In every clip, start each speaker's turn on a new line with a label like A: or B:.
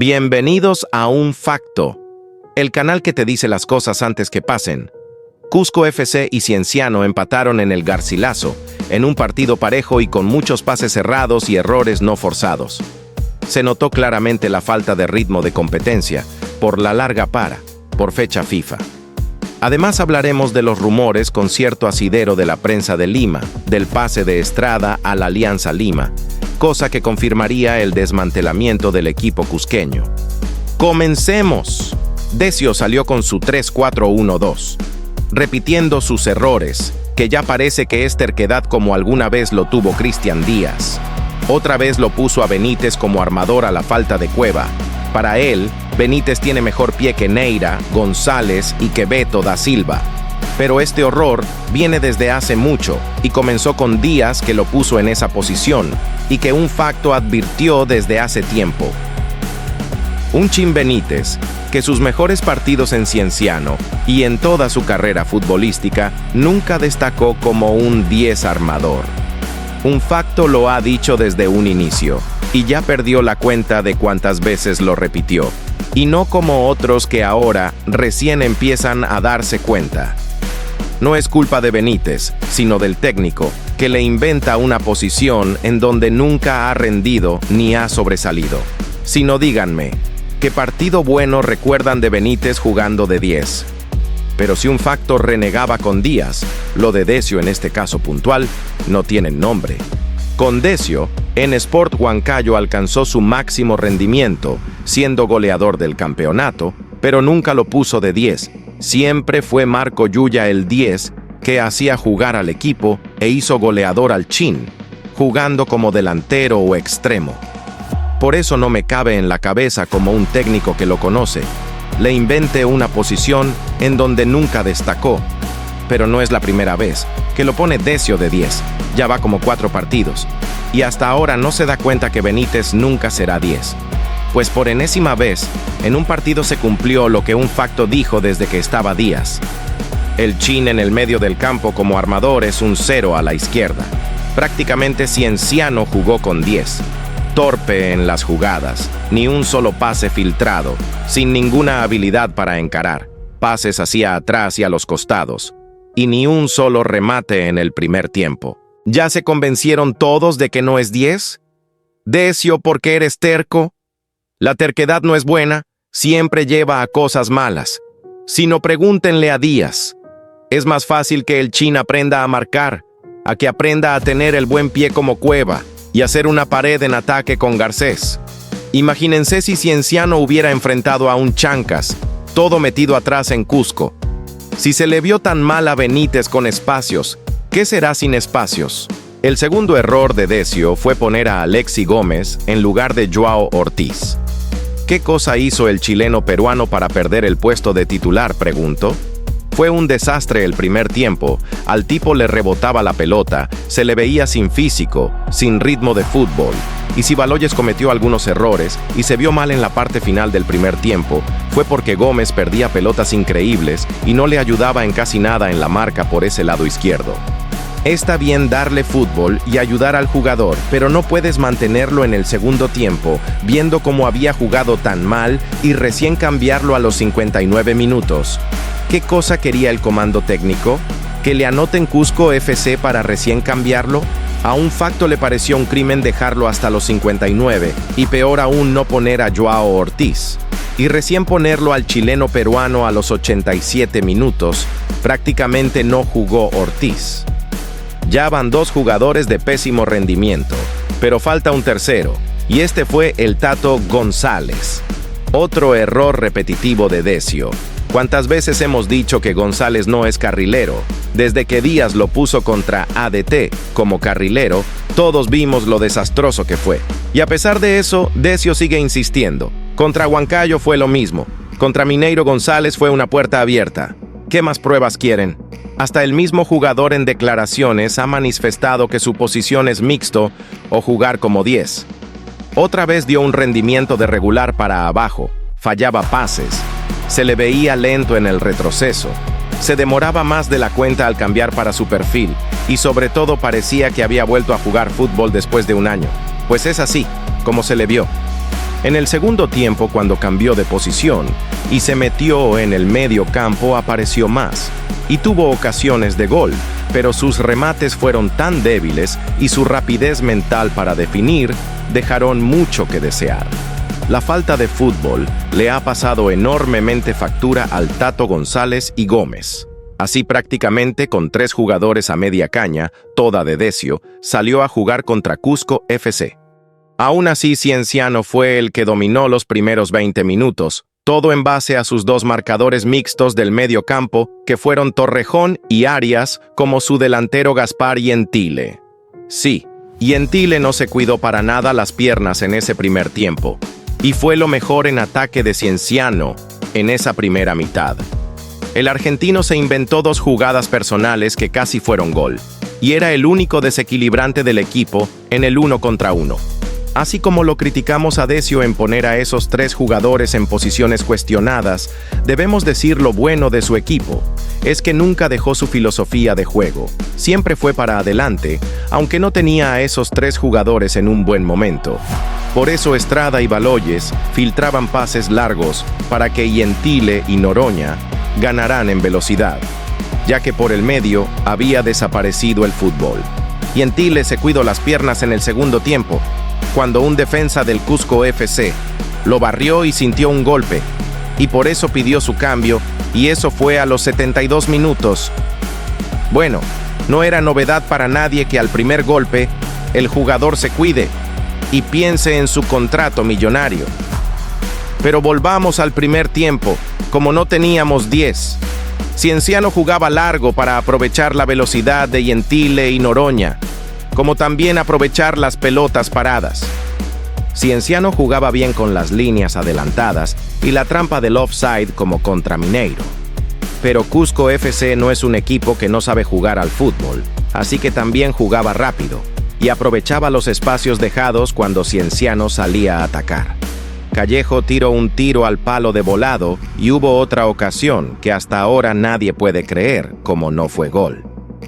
A: Bienvenidos a Un Facto, el canal que te dice las cosas antes que pasen. Cusco FC y Cienciano empataron en el Garcilaso, en un partido parejo y con muchos pases cerrados y errores no forzados. Se notó claramente la falta de ritmo de competencia, por la larga para, por fecha FIFA. Además hablaremos de los rumores con cierto asidero de la prensa de Lima, del pase de Estrada a la Alianza Lima, cosa que confirmaría el desmantelamiento del equipo cusqueño. ¡Comencemos! Decio salió con su 3-4-1-2, repitiendo sus errores, que ya parece que es terquedad como alguna vez lo tuvo Cristian Díaz. Otra vez lo puso a Benítez como armador a la falta de Cueva. Para él, Benítez tiene mejor pie que Neira, González y que Beto da Silva. Pero este horror viene desde hace mucho y comenzó con Díaz, que lo puso en esa posición y que Un Facto advirtió desde hace tiempo. Un Chin Benítez, que sus mejores partidos en Cienciano y en toda su carrera futbolística nunca destacó como un 10 armador. Un Facto lo ha dicho desde un inicio y ya perdió la cuenta de cuántas veces lo repitió, y no como otros que ahora recién empiezan a darse cuenta. No es culpa de Benítez, sino del técnico, que le inventa una posición en donde nunca ha rendido ni ha sobresalido. Si no, díganme, ¿qué partido bueno recuerdan de Benítez jugando de 10? Pero si Un Facto renegaba con Díaz, lo de Decio en este caso puntual no tiene nombre. Con Decio, en Sport Huancayo alcanzó su máximo rendimiento, siendo goleador del campeonato, pero nunca lo puso de 10. Siempre fue Marco Yuya el 10, que hacía jugar al equipo e hizo goleador al Chin, jugando como delantero o extremo. Por eso no me cabe en la cabeza como un técnico que lo conoce le invente una posición en donde nunca destacó. Pero no es la primera vez que lo pone Decio de 10, ya va como 4 partidos, y hasta ahora no se da cuenta que Benítez nunca será 10. Pues por enésima vez, en un partido se cumplió lo que Un Facto dijo desde que estaba Díaz. El Chin en el medio del campo como armador es un 0 a la izquierda. Prácticamente Cienciano jugó con 10. Torpe en las jugadas, ni un solo pase filtrado, sin ninguna habilidad para encarar, pases hacia atrás y a los costados, y ni un solo remate en el primer tiempo. ¿Ya se convencieron todos de que no es 10? Decio, ¿por qué eres terco? La terquedad no es buena, siempre lleva a cosas malas. Si no, pregúntenle a Díaz. Es más fácil que el Chin aprenda a marcar, a que aprenda a tener el buen pie como Cueva y hacer una pared en ataque con Garcés. Imagínense si Cienciano hubiera enfrentado a un Chancas, todo metido atrás en Cusco. Si se le vio tan mal a Benítez con espacios, ¿qué será sin espacios? El segundo error de Decio fue poner a Alexi Gómez en lugar de Joao Ortiz. ¿Qué cosa hizo el chileno peruano para perder el puesto de titular, pregunto? Fue un desastre el primer tiempo, al tipo le rebotaba la pelota, se le veía sin físico, sin ritmo de fútbol. Y si Baloyes cometió algunos errores y se vio mal en la parte final del primer tiempo, fue porque Gómez perdía pelotas increíbles y no le ayudaba en casi nada en la marca por ese lado izquierdo. Está bien darle fútbol y ayudar al jugador, pero no puedes mantenerlo en el segundo tiempo, viendo cómo había jugado tan mal y recién cambiarlo a los 59 minutos. ¿Qué cosa quería el comando técnico? ¿Que le anoten Cusco FC para recién cambiarlo? A Un Facto le pareció un crimen dejarlo hasta los 59 y peor aún no poner a Joao Ortiz. Y recién ponerlo al chileno peruano a los 87 minutos, prácticamente no jugó Ortiz. Ya van 2 jugadores de pésimo rendimiento, pero falta un tercero, y este fue el Tato González. Otro error repetitivo de Decio. ¿Cuántas veces hemos dicho que González no es carrilero? Desde que Díaz lo puso contra ADT como carrilero, todos vimos lo desastroso que fue. Y a pesar de eso, Decio sigue insistiendo. Contra Huancayo fue lo mismo. Contra Mineiro González fue una puerta abierta. ¿Qué más pruebas quieren? Hasta el mismo jugador en declaraciones ha manifestado que su posición es mixto o jugar como 10. Otra vez dio un rendimiento de regular para abajo, fallaba pases, se le veía lento en el retroceso, se demoraba más de la cuenta al cambiar para su perfil y sobre todo parecía que había vuelto a jugar fútbol después de un año, pues es así como se le vio. En el segundo tiempo, cuando cambió de posición y se metió en el medio campo, apareció más y tuvo ocasiones de gol, pero sus remates fueron tan débiles y su rapidez mental para definir dejaron mucho que desear. La falta de fútbol le ha pasado enormemente factura al Tato González y Gómez. Así, prácticamente con 3 jugadores a media caña, toda de Decio, salió a jugar contra Cusco FC. Aún así, Cienciano fue el que dominó los primeros 20 minutos, todo en base a sus 2 marcadores mixtos del medio campo, que fueron Torrejón y Arias, como su delantero Gaspar Gentile. Sí, Gentile no se cuidó para nada las piernas en ese primer tiempo, y fue lo mejor en ataque de Cienciano en esa primera mitad. El argentino se inventó 2 jugadas personales que casi fueron gol, y era el único desequilibrante del equipo en el 1 contra 1. Así como lo criticamos a Decio en poner a esos 3 jugadores en posiciones cuestionadas, debemos decir lo bueno de su equipo. Es que nunca dejó su filosofía de juego. Siempre fue para adelante, aunque no tenía a esos 3 jugadores en un buen momento. Por eso Estrada y Baloyes filtraban pases largos para que Gentile y Noroña ganaran en velocidad, ya que por el medio había desaparecido el fútbol. Gentile se cuidó las piernas en el segundo tiempo, cuando un defensa del Cusco FC lo barrió y sintió un golpe, y por eso pidió su cambio, y eso fue a los 72 minutos. Bueno, no era novedad para nadie que al primer golpe el jugador se cuide y piense en su contrato millonario. Pero volvamos al primer tiempo, como no teníamos 10. Cienciano jugaba largo para aprovechar la velocidad de Gentile y Noroña, como también aprovechar las pelotas paradas. Cienciano jugaba bien con las líneas adelantadas y la trampa del offside como contra Mineiro. Pero Cusco FC no es un equipo que no sabe jugar al fútbol, así que también jugaba rápido y aprovechaba los espacios dejados cuando Cienciano salía a atacar. Callejo tiró un tiro al palo de volado y hubo otra ocasión que hasta ahora nadie puede creer como no fue gol.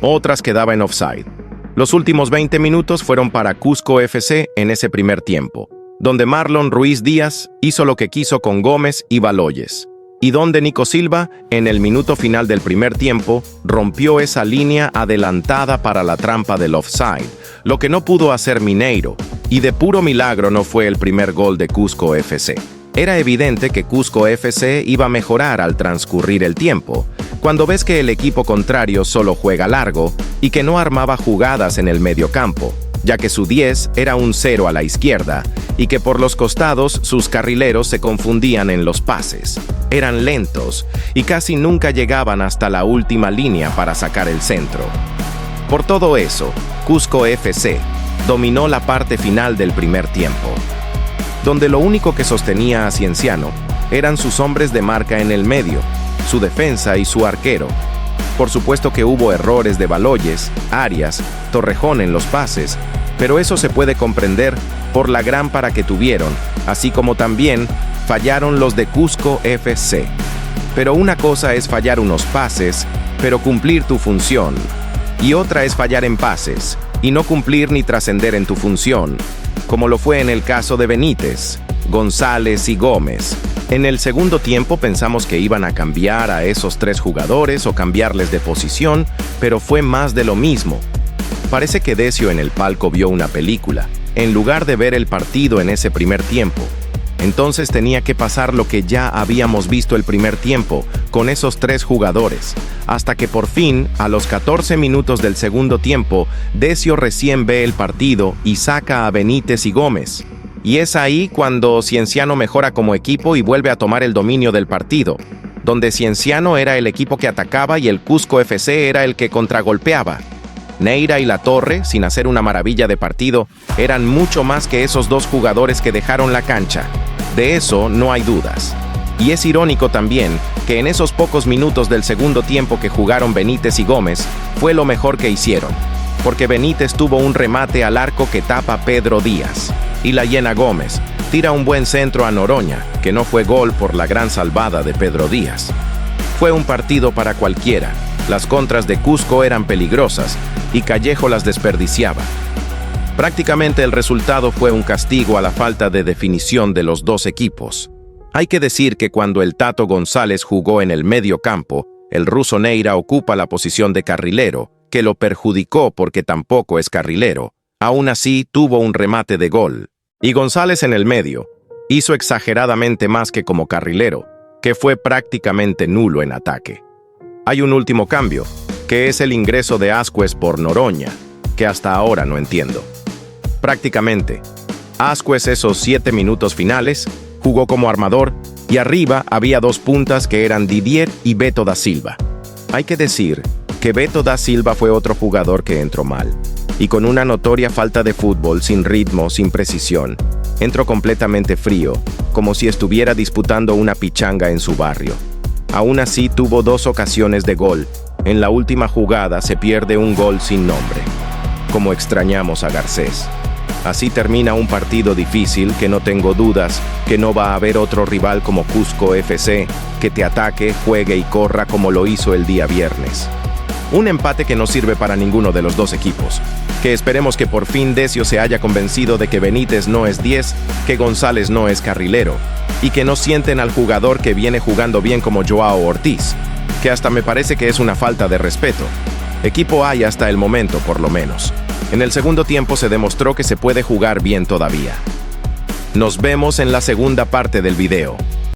A: Otras quedaba en offside. Los últimos 20 minutos fueron para Cusco FC en ese primer tiempo, donde Marlon Ruiz Díaz hizo lo que quiso con Gómez y Baloyes, y donde Nico Silva, en el minuto final del primer tiempo, rompió esa línea adelantada para la trampa del offside, lo que no pudo hacer Mineiro, y de puro milagro no fue el primer gol de Cusco FC. Era evidente que Cusco FC iba a mejorar al transcurrir el tiempo, cuando ves que el equipo contrario solo juega largo y que no armaba jugadas en el mediocampo, ya que su 10 era un 0 a la izquierda y que por los costados sus carrileros se confundían en los pases. Eran lentos y casi nunca llegaban hasta la última línea para sacar el centro. Por todo eso, Cusco FC dominó la parte final del primer tiempo, donde lo único que sostenía a Cienciano eran sus hombres de marca en el medio, su defensa y su arquero. Por supuesto que hubo errores de Baloyes, Arias, Torrejón en los pases, pero eso se puede comprender por la gran para que tuvieron, así como también fallaron los de Cusco FC. Pero una cosa es fallar unos pases, pero cumplir tu función, y otra es fallar en pases, y no cumplir ni trascender en tu función, como lo fue en el caso de Benítez, González y Gómez. En el segundo tiempo pensamos que iban a cambiar a esos 3 jugadores o cambiarles de posición, pero fue más de lo mismo. Parece que Decio en el palco vio una película, en lugar de ver el partido en ese primer tiempo. Entonces tenía que pasar lo que ya habíamos visto el primer tiempo, con esos 3 jugadores, hasta que por fin, a los 14 minutos del segundo tiempo, Decio recién ve el partido y saca a Benítez y Gómez. Y es ahí cuando Cienciano mejora como equipo y vuelve a tomar el dominio del partido, donde Cienciano era el equipo que atacaba y el Cusco FC era el que contragolpeaba. Neira y Latorre, sin hacer una maravilla de partido, eran mucho más que esos 2 jugadores que dejaron la cancha. De eso no hay dudas. Y es irónico también que en esos pocos minutos del segundo tiempo que jugaron Benítez y Gómez, fue lo mejor que hicieron, porque Benítez tuvo un remate al arco que tapa Pedro Díaz, y la llena Gómez tira un buen centro a Noroña, que no fue gol por la gran salvada de Pedro Díaz. Fue un partido para cualquiera. Las contras de Cusco eran peligrosas y Callejo las desperdiciaba. Prácticamente el resultado fue un castigo a la falta de definición de los dos equipos. Hay que decir que cuando el Tato González jugó en el medio campo, el ruso Neira ocupa la posición de carrilero, que lo perjudicó porque tampoco es carrilero. Aún así, tuvo un remate de gol. Y González en el medio hizo exageradamente más que como carrilero, que fue prácticamente nulo en ataque. Hay un último cambio, que es el ingreso de Ascuez por Noroña, que hasta ahora no entiendo. Prácticamente, Ascuez esos 7 minutos finales jugó como armador y arriba había dos puntas que eran Didier y Beto da Silva. Hay que decir que Beto da Silva fue otro jugador que entró mal, y con una notoria falta de fútbol, sin ritmo, sin precisión. Entró completamente frío, como si estuviera disputando una pichanga en su barrio. Aún así tuvo 2 ocasiones de gol. En la última jugada se pierde un gol sin nombre. Como extrañamos a Garcés. Así termina un partido difícil que no tengo dudas que no va a haber otro rival como Cusco FC que te ataque, juegue y corra como lo hizo el día viernes. Un empate que no sirve para ninguno de los dos equipos. Que esperemos que por fin Decio se haya convencido de que Benítez no es 10, que González no es carrilero, y que no sienten al jugador que viene jugando bien como Joao Ortiz, que hasta me parece que es una falta de respeto. Equipo hay hasta el momento, por lo menos. En el segundo tiempo se demostró que se puede jugar bien todavía. Nos vemos en la segunda parte del video.